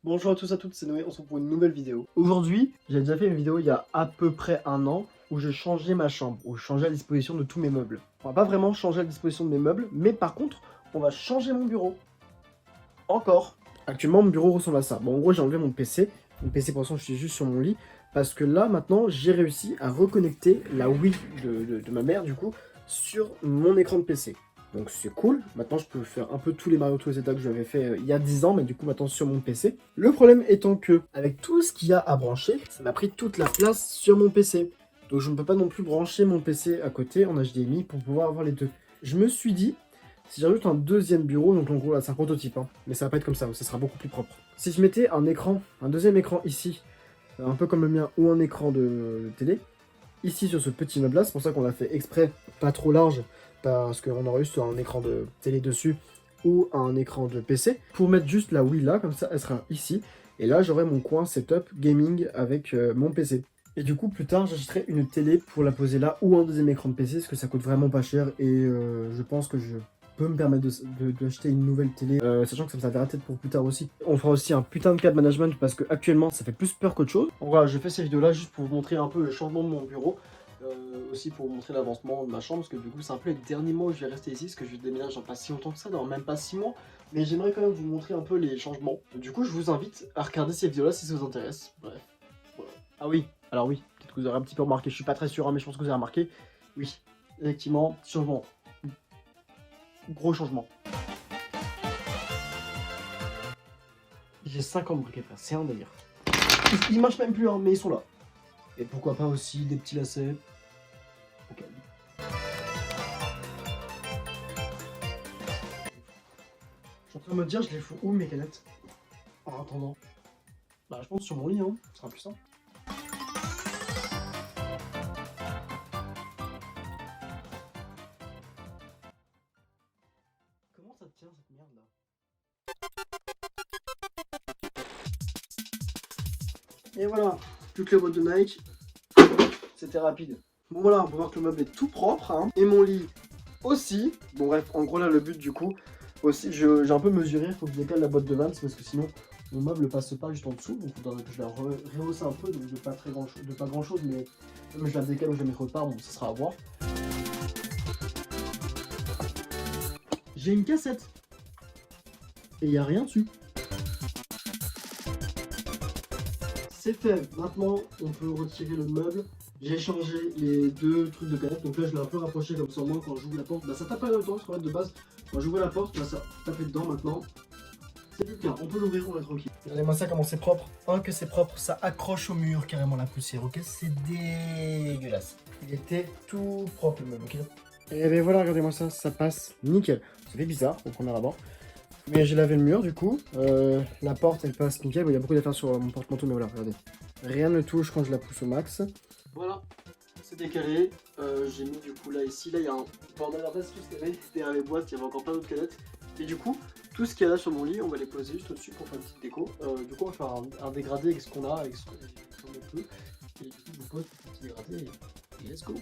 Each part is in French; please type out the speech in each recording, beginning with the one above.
Bonjour à tous et à toutes, c'est Noé, on se retrouve pour une nouvelle vidéo. Aujourd'hui, j'ai déjà fait une vidéo il y a à peu près un an où je changeais ma chambre, où je changeais la disposition de tous mes meubles. On va pas vraiment changer la disposition de mes meubles, mais par contre, on va changer mon bureau. Encore. Actuellement, mon bureau ressemble à ça. Bon, en gros, j'ai enlevé mon PC. Mon PC, pour l'instant, je suis juste sur mon lit. Parce que là, maintenant, j'ai réussi à reconnecter la Wii de ma mère, du coup, sur mon écran de PC. Donc c'est cool, maintenant je peux faire un peu tous les Mario Tour etc que j'avais fait il y a 10 ans, mais du coup maintenant sur mon PC. Le problème étant que, avec tout ce qu'il y a à brancher, ça m'a pris toute la place sur mon PC. Donc je ne peux pas non plus brancher mon PC à côté en HDMI pour pouvoir avoir les deux. Je me suis dit, si j'ajoute un deuxième bureau, donc en gros là c'est un prototype, hein, mais ça va pas être comme ça sera beaucoup plus propre. Si je mettais un écran, un deuxième écran ici, un peu comme le mien, ou un écran de télé, ici sur ce petit meuble là, c'est pour ça qu'on l'a fait exprès, pas trop large, parce qu'on aurait juste un écran de télé dessus ou un écran de PC, pour mettre juste la Wii là, comme ça elle sera ici, et là j'aurai mon coin setup gaming avec mon PC. Et du coup plus tard j'achèterai une télé pour la poser là, ou un deuxième écran de PC, parce que ça coûte vraiment pas cher, et je pense que je peux me permettre d'acheter une nouvelle télé, sachant que ça me servira peut-être pour plus tard aussi. On fera aussi un putain de cadre management, parce que actuellement ça fait plus peur qu'autre chose. Donc voilà, je fais ces vidéos là juste pour vous montrer un peu le changement de mon bureau. Aussi pour vous montrer l'avancement de ma chambre, parce que du coup c'est un peu les derniers mois où je vais rester ici, parce que je déménage dans pas si longtemps que ça, dans même pas 6 mois, mais j'aimerais quand même vous montrer un peu les changements. Du coup je vous invite à regarder ces vidéos là si ça vous intéresse. Bref, voilà. Ah oui, alors oui, peut-être que vous aurez un petit peu remarqué, je suis pas très sûr, hein, mais je pense que vous avez remarqué. Oui, effectivement, changement. Gros changement. J'ai 50 briquets frère, c'est un délire. Ils marchent même plus, hein, mais ils sont là. Et pourquoi pas aussi des petits lacets. Okay. Je suis en train de me dire, je les fous où mes canettes? En attendant. Bah, je pense sur mon lit, hein. Ce sera plus simple. Comment ça tient cette merde là? Et voilà, plus que la boîte de Nike. C'était rapide. Bon voilà, on peut voir que le meuble est tout propre, hein. Et mon lit aussi. Bon bref, en gros là, le but du coup, aussi, j'ai un peu mesuré, il faut que je décale la boîte de Vans, parce que sinon, mon meuble passe pas juste en dessous, donc il faudrait que je la rehausse un peu, donc de pas grand chose, mais comme je la décale ou je la mets autre part, bon, ça sera à voir. J'ai une cassette. Et il n'y a rien dessus. C'est fait. Maintenant, on peut retirer le meuble. J'ai changé les deux trucs de canette. Donc là, je l'ai un peu rapproché comme ça. Au moins, quand j'ouvre la porte, bah, ça tape pas dans le temps. Parce qu'en fait, de base, quand j'ouvre la porte, bah, ça tapait dedans. Maintenant, c'est plus clair. On peut l'ouvrir, on est tranquille. Regardez-moi ça, comment c'est propre. Oh, que c'est propre. Ça accroche au mur carrément la poussière. Ok, c'est dégueulasse. Il était tout propre le meuble. Ok. Et ben voilà, regardez-moi ça. Ça passe nickel. Ça fait bizarre au premier abord. Mais j'ai lavé le mur du coup, la porte elle passe nickel, il y a beaucoup d'affaires sur mon porte-manteau mais voilà, regardez. Rien ne touche quand je la pousse au max. Voilà, c'est décalé, j'ai mis du coup là ici, là il y a un bordel en fait, tout ce qu'il y avait derrière les boîtes, il y avait encore plein d'autres canettes. Et du coup, tout ce qu'il y a là sur mon lit, on va les poser juste au-dessus pour faire une petite déco. Du coup on va faire un dégradé avec ce qu'on a, avec ce qu'on peut. Et du coup je vous pose ce petit dégradé et let's go.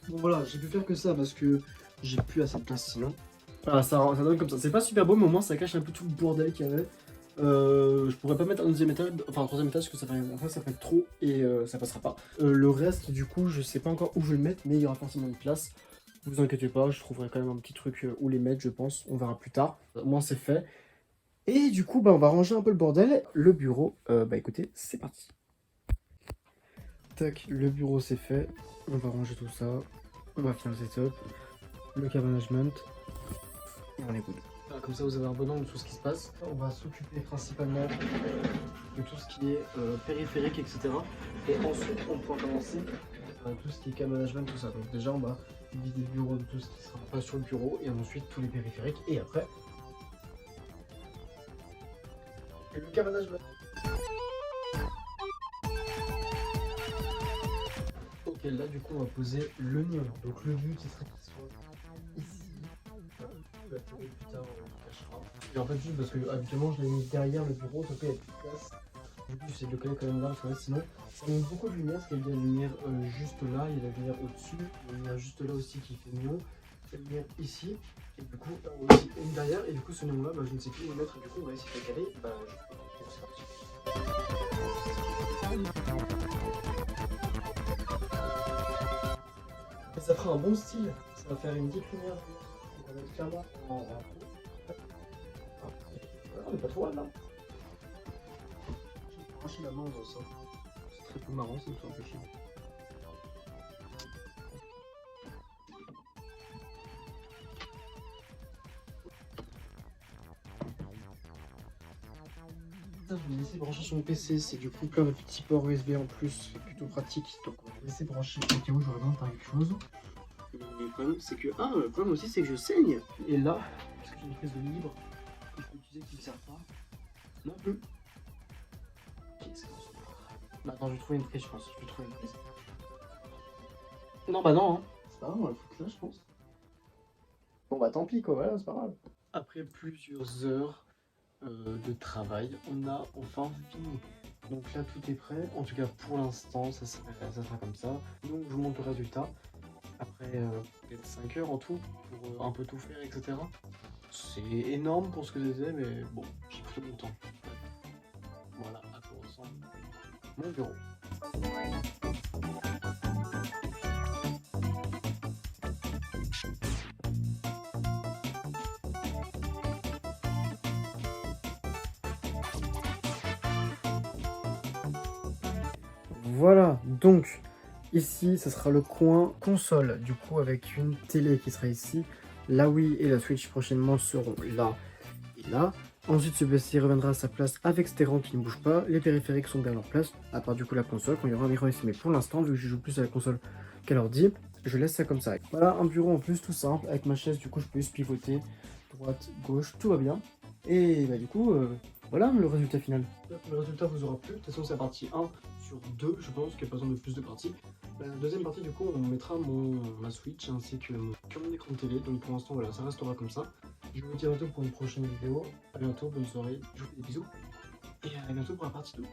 Bon voilà, j'ai pu faire que ça parce que j'ai plus assez de place sinon. Voilà, ça donne comme ça. C'est pas super beau, mais au moins ça cache un peu tout le bordel qu'il y avait. Je pourrais pas mettre un deuxième étage, enfin un troisième étage, parce que ça ferait trop et ça passera pas. Le reste, du coup, je sais pas encore où je vais le mettre, mais il y aura forcément une place. Vous inquiétez pas, je trouverai quand même un petit truc où les mettre, je pense. On verra plus tard. Au moins c'est fait. Et du coup, bah, on va ranger un peu le bordel. Le bureau, bah écoutez, c'est parti. Tac, le bureau c'est fait. On va ranger tout ça. On va faire le setup, le cas management, et on est good. Voilà, comme ça vous avez un bon angle de tout ce qui se passe. On va s'occuper principalement de tout ce qui est périphérique, etc. Et ensuite on pourra commencer tout ce qui est cas management, tout ça. Donc déjà on va vider le bureau de tout ce qui sera pas sur le bureau, et ensuite tous les périphériques, et après le cas management. Ok, là du coup on va poser le néon. Donc le but ce serait qu'il soit ici. La télé plus tard on le cachera. Et en fait juste parce que habituellement je l'ai mis derrière le bureau, donc il y a plus de place. Du coup, j'essaie de le coller quand même là, parce que sinon, ça manque beaucoup de lumière, parce qu'il y a de la lumière juste là, il y a de la lumière au-dessus, il y a la lumière juste là aussi qui fait néon, il y a la lumière ici, et du coup, là aussi, une derrière, et du coup, ce néon là, bah, je ne sais plus où le mettre, et du coup, on va essayer de le caler, bah, c'est parti. Et ça fera un bon style, ça va faire une petite lumière, on va mettre clairement en on n'est pas trop mal là. J'ai branché la main dans ça. C'est très peu marrant, ça me fait un peu chier. Ça, je vais laisser brancher sur mon PC, c'est du coup plein de petits ports USB en plus, c'est plutôt pratique. Donc on va laisser brancher au cas où j'aurais besoin de faire quelque chose. Le problème c'est que. Ah, le problème aussi c'est que je saigne. Et là, parce que j'ai une prise de libre que je peux utiliser qui ne sert pas. Non plus. Bah, attends, je vais trouver une prise, je pense. Je vais trouver une prise. Non, bah non, hein. C'est pas grave, on va le foutre là, je pense. Bon, bah tant pis, quoi, voilà, c'est pas grave. Après plusieurs heures de travail, on a enfin fini. Donc là, tout est prêt. En tout cas, pour l'instant, ça sera comme ça. Donc, je vous montre le résultat. Après peut-être 5 heures en tout, pour un peu tout faire, etc. C'est énorme pour ce que c'était, mais bon, j'ai pris mon temps. Voilà à quoi ressemble mon bureau. Voilà, donc ici, ça sera le coin console, du coup avec une télé qui sera ici. La Wii et la Switch prochainement seront là et là. Ensuite, ce PC reviendra à sa place avec ses rangs qui ne bougent pas. Les périphériques sont bien à leur place, à part du coup la console, quand il y aura un écran ici. Mais pour l'instant, vu que je joue plus à la console qu'à l'ordi, je laisse ça comme ça. Voilà, un bureau en plus tout simple, avec ma chaise, du coup je peux juste pivoter, droite, gauche, tout va bien. Et bah du coup, voilà le résultat final. Le résultat vous aura plu, de toute façon c'est la partie 1 sur 2, je pense qu'il n'y a pas besoin de plus de parties. La deuxième partie du coup on mettra ma Switch ainsi que mon écran de télé, donc pour l'instant voilà, ça restera comme ça. Je vous dis à bientôt pour une prochaine vidéo, à bientôt, bonne soirée, je vous fais des bisous, et à bientôt pour la partie 2.